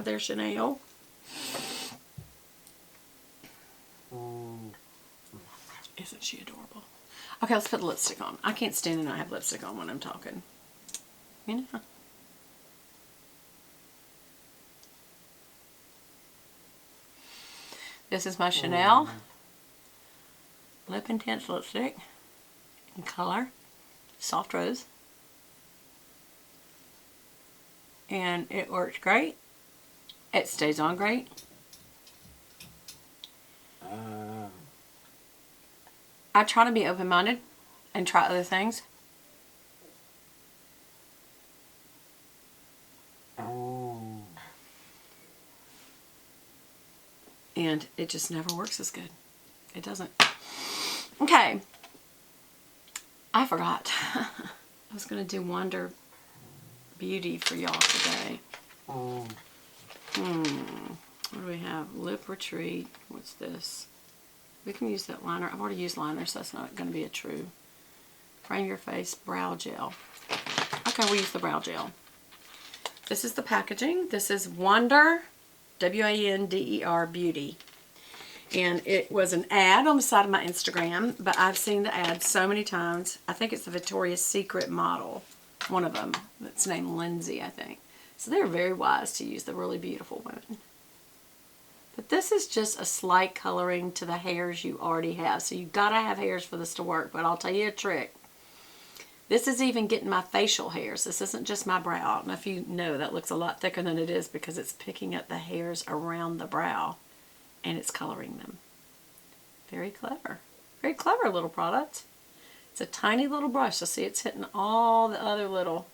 Their Chanel. Isn't she adorable? Okay, let's put the lipstick on. I can't stand to not have lipstick on when I'm talking. You know? This is my Chanel Lip Intense lipstick in color Soft Rose. And it works great. It stays on great. I try to be open-minded and try other things. And it just never works as good. It doesn't. Okay. I forgot. I was going to do Wonder Beauty for y'all today. What do we have? Lip Retreat. What's this? We can use that liner. I've already used liner, so that's not going to be a true. Frame Your Face Brow Gel. Okay, we'll use the brow gel. This is the packaging. This is Wonder, W-A-N-D-E-R Beauty. And it was an ad on the side of my Instagram, but I've seen the ad so many times. I think it's the Victoria's Secret model. One of them. That's named Lindsay, I think. So they're very wise to use the really beautiful women. But this is just a slight coloring to the hairs you already have. So you've got to have hairs for this to work. But I'll tell you a trick. This is even getting my facial hairs. This isn't just my brow. I don't know if you know that looks a lot thicker than it is because it's picking up the hairs around the brow and it's coloring them. Very clever. Very clever little product. It's a tiny little brush. So see, it's hitting all the other little...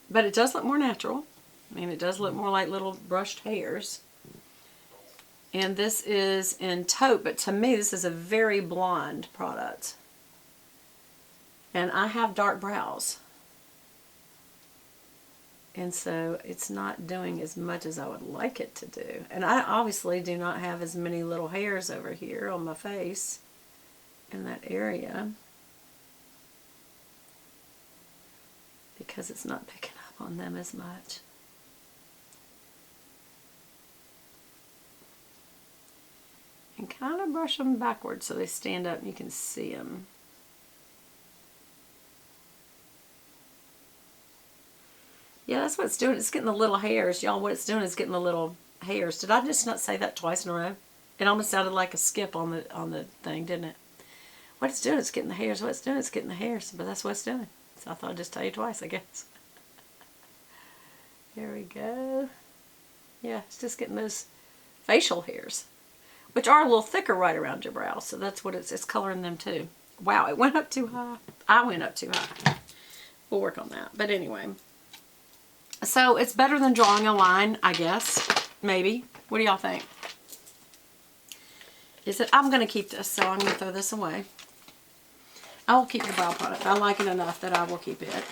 but it does look more natural. I mean, it does look more like little brushed hairs. And this is in taupe, but to me this is a very blonde product. And I have dark brows. And so it's not doing as much as I would like it to do. And I obviously do not have as many little hairs over here on my face in that area. Because it's not picking up on them as much. And kind of brush them backwards so they stand up and you can see them. Yeah, that's what it's doing. It's getting the little hairs. Y'all, what it's doing is getting the little hairs. Did I just not say that twice in a row? It almost sounded like a skip on the thing, didn't it? What it's doing is getting the hairs. What it's doing is getting the hairs. But that's what it's doing. So I thought I'd just tell you twice, I guess. Here we go. Yeah, it's just getting those facial hairs, which are a little thicker right around your brow. So that's what it's coloring them too. Wow, it went up too high. I went up too high. We'll work on that. But anyway. So it's better than drawing a line, I guess. Maybe. What do y'all think? Is it? I'm going to keep this, so I'm going to throw this away. I will keep the brow product. I like it enough that I will keep it.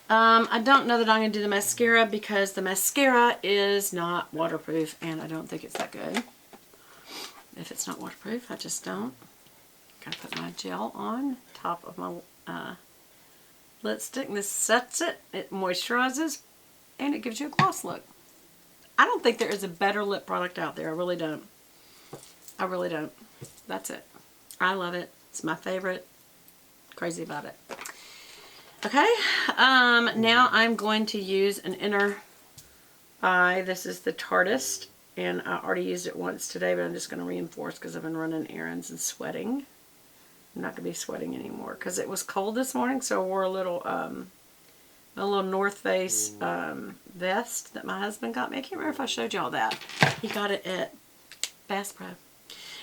I don't know that I'm going to do the mascara because the mascara is not waterproof and I don't think it's that good. If it's not waterproof, I just don't. Gotta put my gel on top of my lipstick. This sets it, it moisturizes, and it gives you a gloss look. I don't think there is a better lip product out there. I really don't. I really don't. That's it. I love it. It's my favorite. Crazy about it. Okay, now I'm going to use an inner eye. This is the Tarteist, and I already used it once today, but I'm just going to reinforce because I've been running errands and sweating. I'm not going to be sweating anymore because it was cold this morning, so I wore a little North Face vest that my husband got me. I can't remember if I showed y'all that. He got it at Bass Pro.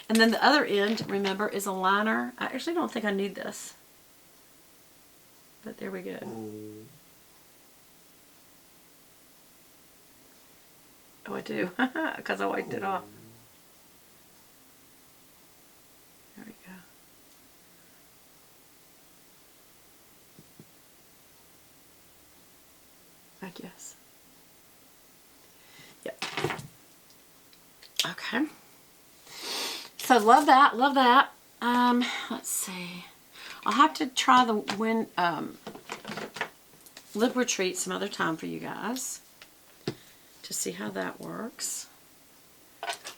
And then the other end, remember, is a liner. I actually don't think I need this. But there we go. Oh, I do. Because I wiped it off. There we go. I guess. Yep. Okay. So love that. Love that. Let's see. I'll have to try the Lip Retreat some other time for you guys to see how that works.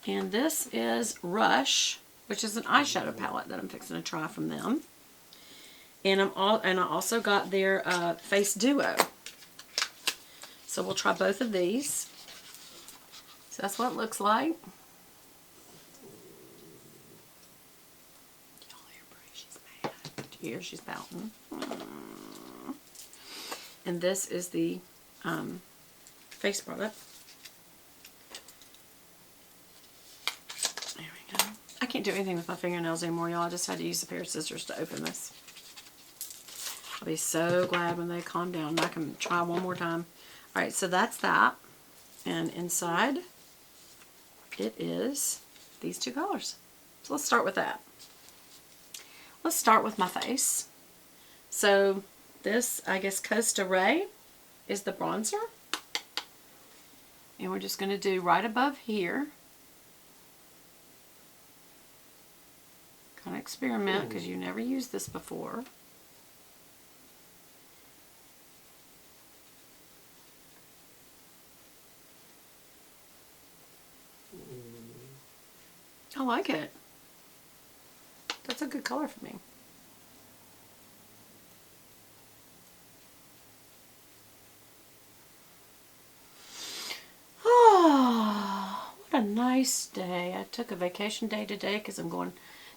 And this is Rush, which is an eyeshadow palette that I'm fixing to try from them. And I also got their Face Duo. So we'll try both of these. So that's what it looks like. Y'all hear Brie? She's mad. Do you hear she's pouting? And this is the face product. There we go. I can't do anything with my fingernails anymore, y'all. I just had to use a pair of scissors to open this. I'll be so glad when they calm down and I can try one more time. Alright, so that's that. And inside, it is these two colors. So let's start with that. Let's start with my face. So this, I guess, Costa Ray is the bronzer. And we're just going to do right above here. Kind of experiment because you never used this before. I like it. That's a good color for me. Oh, what a nice day. I took a vacation day today because I'm going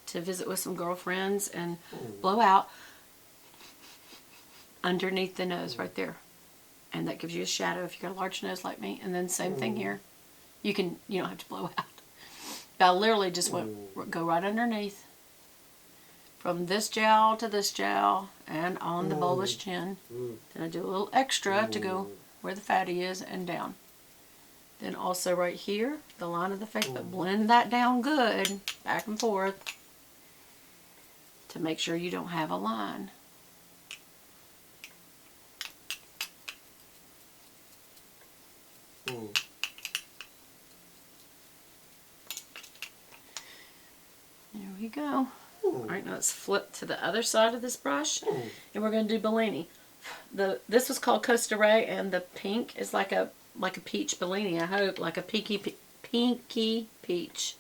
to visit with some girlfriends and blow out underneath the nose right there. And that gives you a shadow if you've got a large nose like me. And then same thing here. You don't have to blow out. I literally just go right underneath from this jowl to this jowl and on the bulbous chin. Then I do a little extra to go where the fatty is and down. Then also right here, the line of the face, but blend that down good, back and forth, to make sure you don't have a line. There we go. Alright, now let's flip to the other side of this brush. And we're going to do Bellini. This was called Costa Ray, and the pink is like a peach Bellini, I hope. Like a pinky peach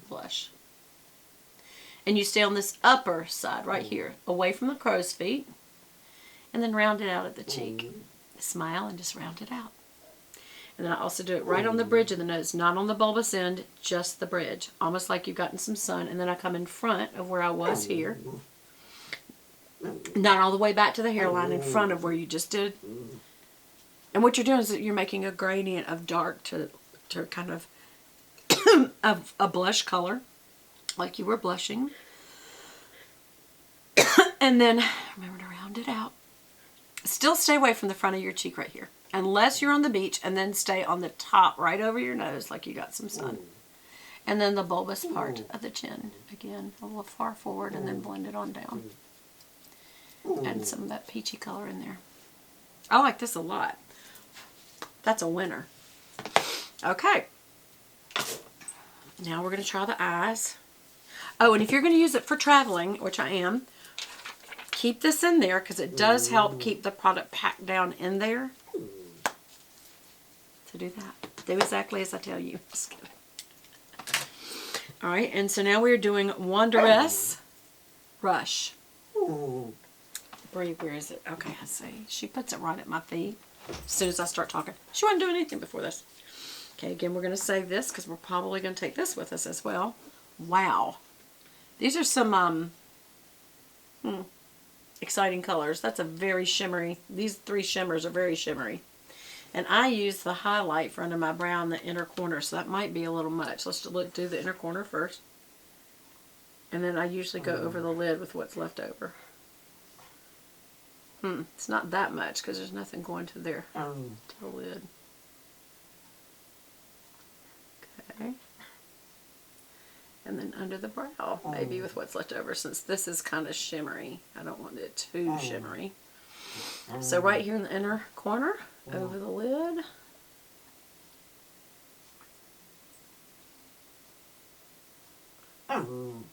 blush. And you stay on this upper side right here, away from the crow's feet. And then round it out at the cheek. Smile and just round it out. And then I also do it right on the bridge of the nose, not on the bulbous end, just the bridge. Almost like you've gotten some sun. And then I come in front of where I was here. Not all the way back to the hairline, in front of where you just did. And what you're doing is that you're making a gradient of dark to kind of a blush color, like you were blushing. And then remember to round it out. Still stay away from the front of your cheek right here. Unless you're on the beach, and then stay on the top right over your nose like you got some sun. And then the bulbous part of the chin. Again, a little far forward and then blend it on down. Add some of that peachy color in there. I like this a lot. That's a winner. Okay. Now we're going to try the eyes. Oh, and if you're going to use it for traveling, which I am, keep this in there because it does help keep the product packed down in there. To do that. Do exactly as I tell you. Just kidding. Alright, and so now we're doing Wanderess Rush. Brie, where is it? Okay, I see. She puts it right at my feet as soon as I start talking. She wasn't doing anything before this. Okay, again, we're going to save this because we're probably going to take this with us as well. Wow. These are some exciting colors. That's a very shimmery. These three shimmers are very shimmery. And I use the highlight for under my brow in the inner corner, so that might be a little much. Let's do the inner corner first. And then I usually go over the lid with what's left over. It's not that much because there's nothing going to the lid. Okay. And then under the brow, maybe with what's left over, since this is kind of shimmery. I don't want it too shimmery. So right here in the inner corner, over the lid. And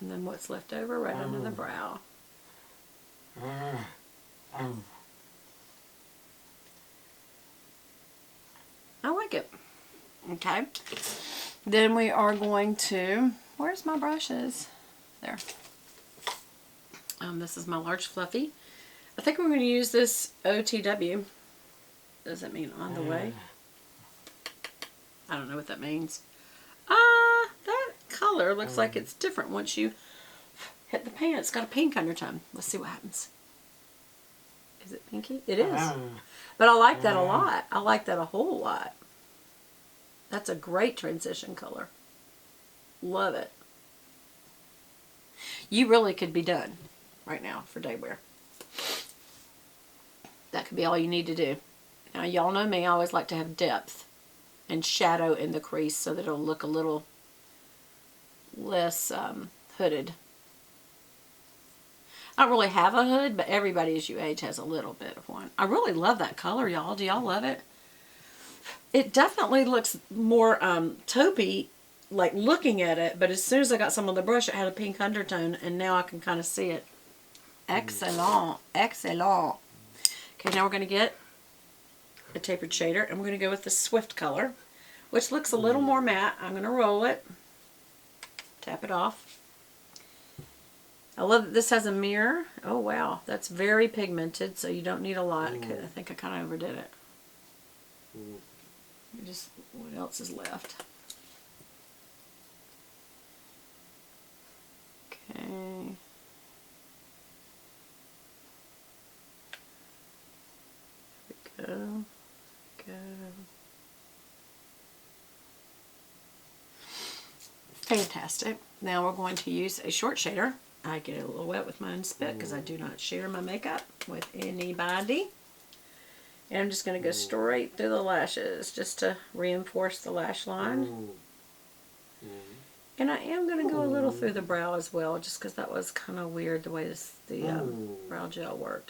then what's left over right under the brow. I like it. Okay. Then we are going to, where's my brushes? There. This is my large fluffy. I think we're going to use this OTW. Does that mean on the way? I don't know what that means. That color looks like it's different once you hit the pan. It's got a pink undertone. Let's see what happens. Is it pinky? It is. But I like that a lot. I like that a whole lot. That's a great transition color. Love it. You really could be done right now for day wear. That could be all you need to do. Now, y'all know me. I always like to have depth and shadow in the crease so that it'll look a little less hooded. I don't really have a hood, but everybody as you age has a little bit of one. I really love that color, y'all. Do y'all love it? It definitely looks more taupey, like looking at it, but as soon as I got some on the brush, it had a pink undertone, and now I can kind of see it. Excellent. Excellent. Okay, now we're going to get a tapered shader, and we're going to go with the Swift color, which looks a little more matte. I'm going to roll it, tap it off. I love that this has a mirror. Oh wow, that's very pigmented, so you don't need a lot. I think I kind of overdid it. Just what else is left? Okay. Here we go. Fantastic. Now we're going to use a short shader. I get it a little wet with my own spit because I do not share my makeup with anybody. And I'm just going to go straight through the lashes just to reinforce the lash line. And I am going to go a little through the brow as well, just because that was kind of weird the way the brow gel worked.